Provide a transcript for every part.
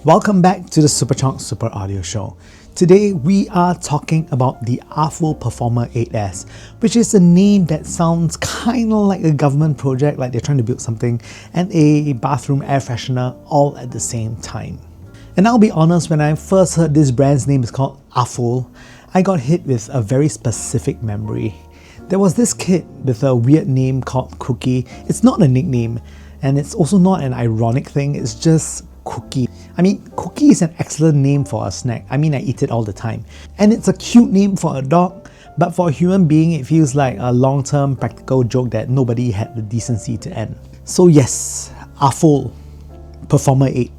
Welcome back to the Superchunk Super Audio Show. Today we are talking about the AFUL Performer 8S, which is a name that sounds kinda like a government project, like they're trying to build something, and a bathroom air freshener all at the same time. And I'll be honest, when I first heard this brand's name is called AFUL, I got hit with a very specific memory. There was this kid with a weird name called Cookie. It's not a nickname, and it's also not an ironic thing, it's just Cookie. I mean, Cookie is an excellent name for a snack. I mean, I eat it all the time. And it's a cute name for a dog, but for a human being, it feels like a long-term practical joke that nobody had the decency to end. So yes, AFUL Performer 8.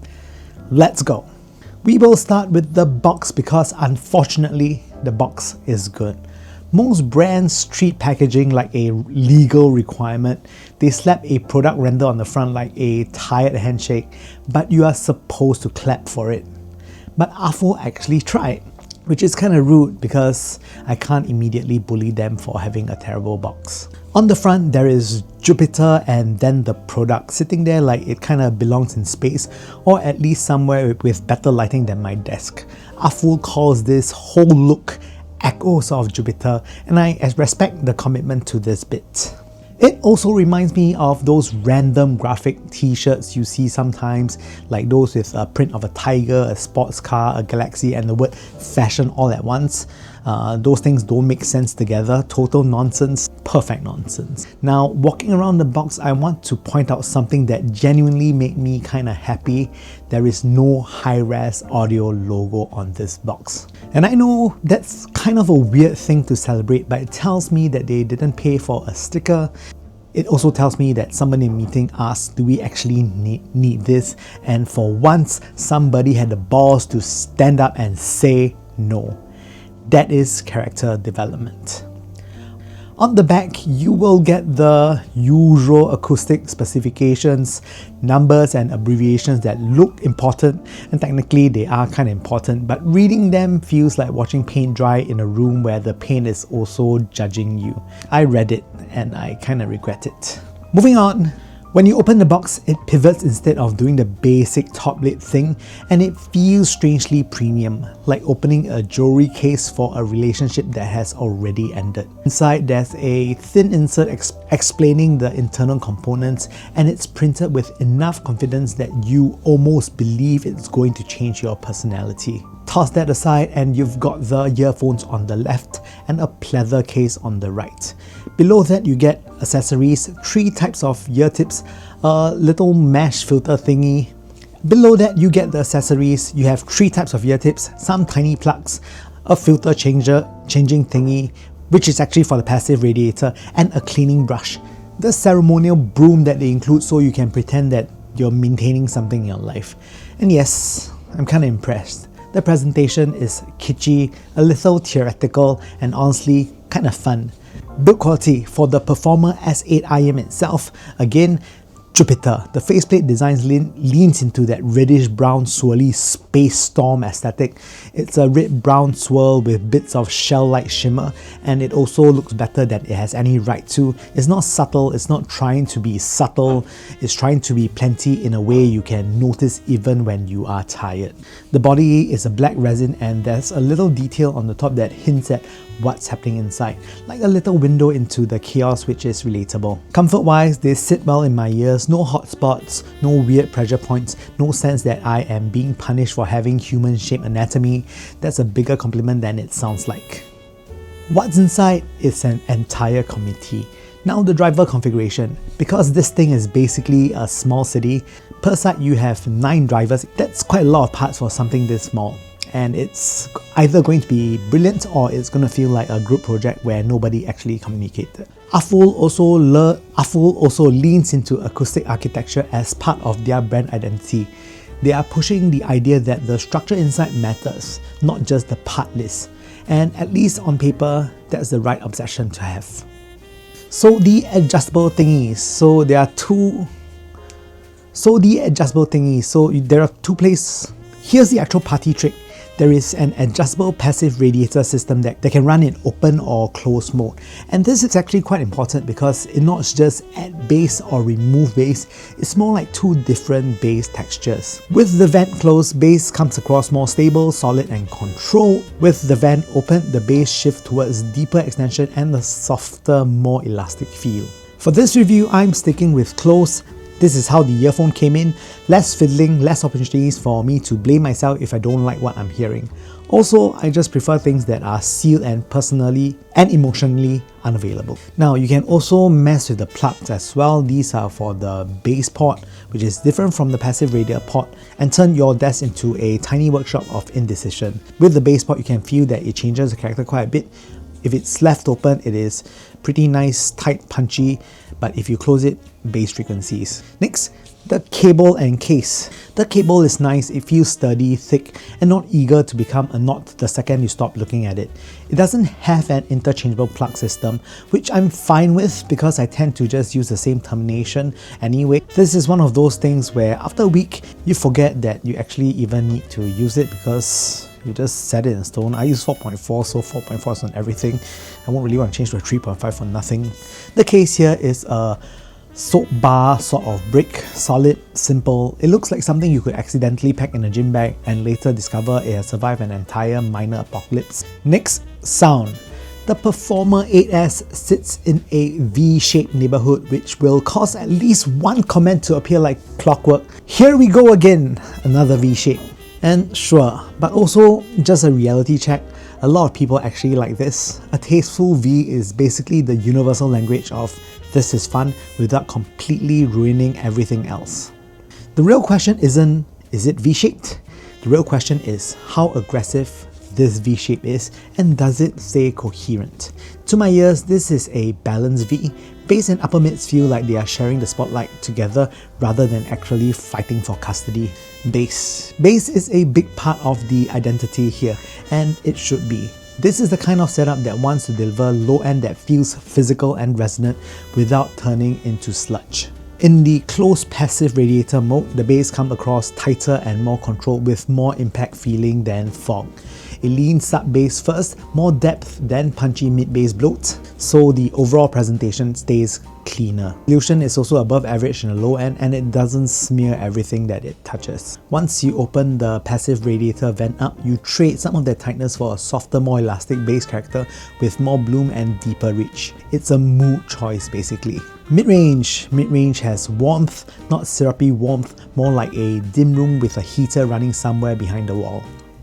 Let's go. We will start with the box because unfortunately, the box is good. Most brands treat packaging like a legal requirement. They slap a product render on the front like a tired handshake, but you are supposed to clap for it. But AFUL actually tried, which is kind of rude because I can't immediately bully them for having a terrible box. On the front, there is Jupiter and then the product sitting there like it kind of belongs in space, or at least somewhere with better lighting than my desk. AFUL calls this whole look echoes of Jupiter, and I respect the commitment to this bit. It also reminds me of those random graphic t-shirts you see sometimes, like those with a print of a tiger, a sports car, a galaxy, and the word fashion all at once. Those things don't make sense together. Total nonsense, perfect nonsense. Now, walking around the box, I want to point out something that genuinely made me kind of happy. There is no high-res audio logo on this box. And I know that's kind of a weird thing to celebrate, but it tells me that they didn't pay for a sticker. It also tells me that somebody in the meeting asked, do we actually need this? And for once, somebody had the balls to stand up and say no. That is character development. On the back, you will get the usual acoustic specifications, numbers and abbreviations that look important, and technically they are kind of important, but reading them feels like watching paint dry in a room where the paint is also judging you. I read it and I kind of regret it. Moving on. When you open the box, it pivots instead of doing the basic top lid thing, and it feels strangely premium, like opening a jewelry case for a relationship that has already ended. Inside, there's a thin insert explaining the internal components, and it's printed with enough confidence that you almost believe it's going to change your personality. Toss that aside and you've got the earphones on the left and a pleather case on the right. Below that you get accessories, 3 types of ear tips, a little mesh filter thingy. Below that you get the accessories, you have 3 types of ear tips, some tiny plugs, a filter changing thingy, which is actually for the passive radiator, and a cleaning brush. The ceremonial broom that they include so you can pretend that you're maintaining something in your life. And yes, I'm kind of impressed. The presentation is kitschy, a little theoretical, and honestly, kind of fun. Build quality for the Performer S8IM itself, again, Jupiter. The faceplate design leans into that reddish-brown swirly space storm aesthetic. It's a red-brown swirl with bits of shell-like shimmer, and it also looks better than it has any right to. It's not subtle, it's not trying to be subtle, it's trying to be plenty in a way you can notice even when you are tired. The body is a black resin, and there's a little detail on the top that hints at what's happening inside, like a little window into the chaos, which is relatable. Comfort-wise, they sit well in my ears, no hot spots, no weird pressure points, no sense that I am being punished for having human-shaped anatomy. That's a bigger compliment than it sounds like. What's inside is an entire committee. Now the driver configuration. Because this thing is basically a small city, per side you have 9 drivers. That's quite a lot of parts for something this small. And it's either going to be brilliant or it's going to feel like a group project where nobody actually communicated. AFUL also leans into acoustic architecture as part of their brand identity. They are pushing the idea that the structure inside matters, not just the part list. And at least on paper, that's the right obsession to have. So the adjustable thingies. There are 2 places. Here's the actual party trick. There is an adjustable passive radiator system that can run in open or closed mode. And this is actually quite important because it not just add bass or remove bass, it's more like two different bass textures. With the vent closed, bass comes across more stable, solid and controlled. With the vent open, the bass shifts towards deeper extension and a softer, more elastic feel. For this review, I'm sticking with closed. This is how the earphone came in. Less fiddling, less opportunities for me to blame myself if I don't like what I'm hearing. Also, I just prefer things that are sealed and personally and emotionally unavailable. Now, you can also mess with the plugs as well. These are for the bass port, which is different from the passive radiator port, and turn your desk into a tiny workshop of indecision. With the bass port, you can feel that it changes the character quite a bit. If it's left open, it is pretty nice, tight, punchy, but if you close it, bass frequencies. Next, the cable and case. The cable is nice, it feels sturdy, thick, and not eager to become a knot the second you stop looking at it. It doesn't have an interchangeable plug system, which I'm fine with because I tend to just use the same termination anyway. This is one of those things where after a week, you forget that you actually even need to use it because you just set it in stone. I use 4.4, so 4.4 is on everything. I won't really want to change to a 3.5 for nothing. The case here is a soap bar sort of brick, solid, simple. It looks like something you could accidentally pack in a gym bag and later discover it has survived an entire minor apocalypse. Next, sound. The Performer 8S sits in a V-shaped neighborhood, which will cause at least one comment to appear like clockwork. Here we go again, another V-shape. And sure, but also just a reality check, a lot of people actually like this. A tasteful V is basically the universal language of this is fun without completely ruining everything else. The real question isn't, is it V-shaped? The real question is how aggressive this V shape is and does it stay coherent? To my ears, this is a balanced V. Bass and upper mids feel like they are sharing the spotlight together rather than actually fighting for custody. Bass is a big part of the identity here, and it should be. This is the kind of setup that wants to deliver low end that feels physical and resonant without turning into sludge. In the closed passive radiator mode, the bass comes across tighter and more controlled with more impact feeling than fog. It leans sub bass first, more depth than punchy mid bass bloats, so the overall presentation stays cleaner. Dilution is also above average in the low end and it doesn't smear everything that it touches. Once you open the passive radiator vent up, you trade some of that tightness for a softer, more elastic bass character with more bloom and deeper reach. It's a mood choice basically. Mid-range has warmth, not syrupy warmth, more like a dim room with a heater running somewhere behind the wall.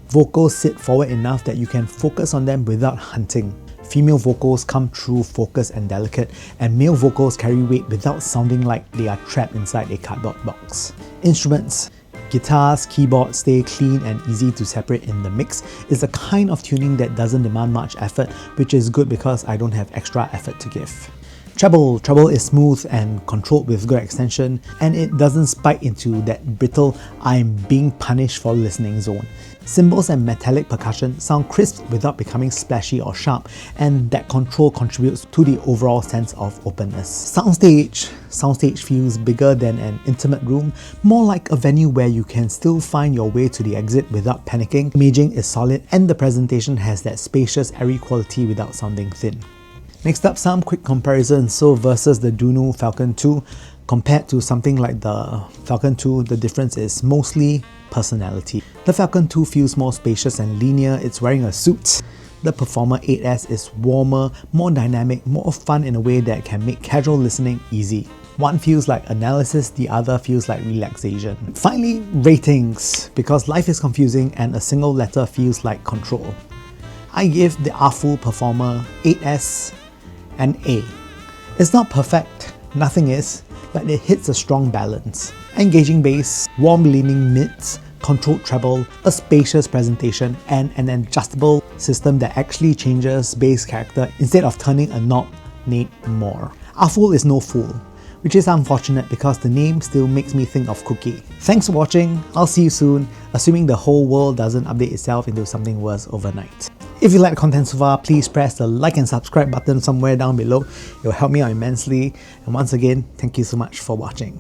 Vocals sit forward enough that you can focus on them without hunting. Female vocals come through focused and delicate, and male vocals carry weight without sounding like they are trapped inside a cardboard box. Instruments. Guitars, keyboards stay clean and easy to separate in the mix. It's a kind of tuning that doesn't demand much effort, which is good because I don't have extra effort to give. Treble is smooth and controlled with good extension, and it doesn't spike into that brittle I'm being punished for listening zone. Cymbals and metallic percussion sound crisp without becoming splashy or sharp, and that control contributes to the overall sense of openness. Soundstage feels bigger than an intimate room, more like a venue where you can still find your way to the exit without panicking. Imaging is solid and the presentation has that spacious, airy quality without sounding thin. Next up, some quick comparisons. So versus the DUNU Vulkan 2, compared to something like the Vulkan 2, the difference is mostly personality. The Vulkan 2 feels more spacious and linear, it's wearing a suit. The Performer 8S is warmer, more dynamic, more fun in a way that can make casual listening easy. One feels like analysis, the other feels like relaxation. Finally, ratings, because life is confusing and a single letter feels like control. I give the AFUL Performer 8S an A. It's not perfect, nothing is, but it hits a strong balance. Engaging bass, warm leaning mids, controlled treble, a spacious presentation, and an adjustable system that actually changes bass character instead of turning a knob need more. AFUL is no fool, which is unfortunate because the name still makes me think of cookie. Thanks for watching, I'll see you soon, assuming the whole world doesn't update itself into something worse overnight. If you like the content so far, please press the like and subscribe button somewhere down below. It will help me out immensely. And once again, thank you so much for watching.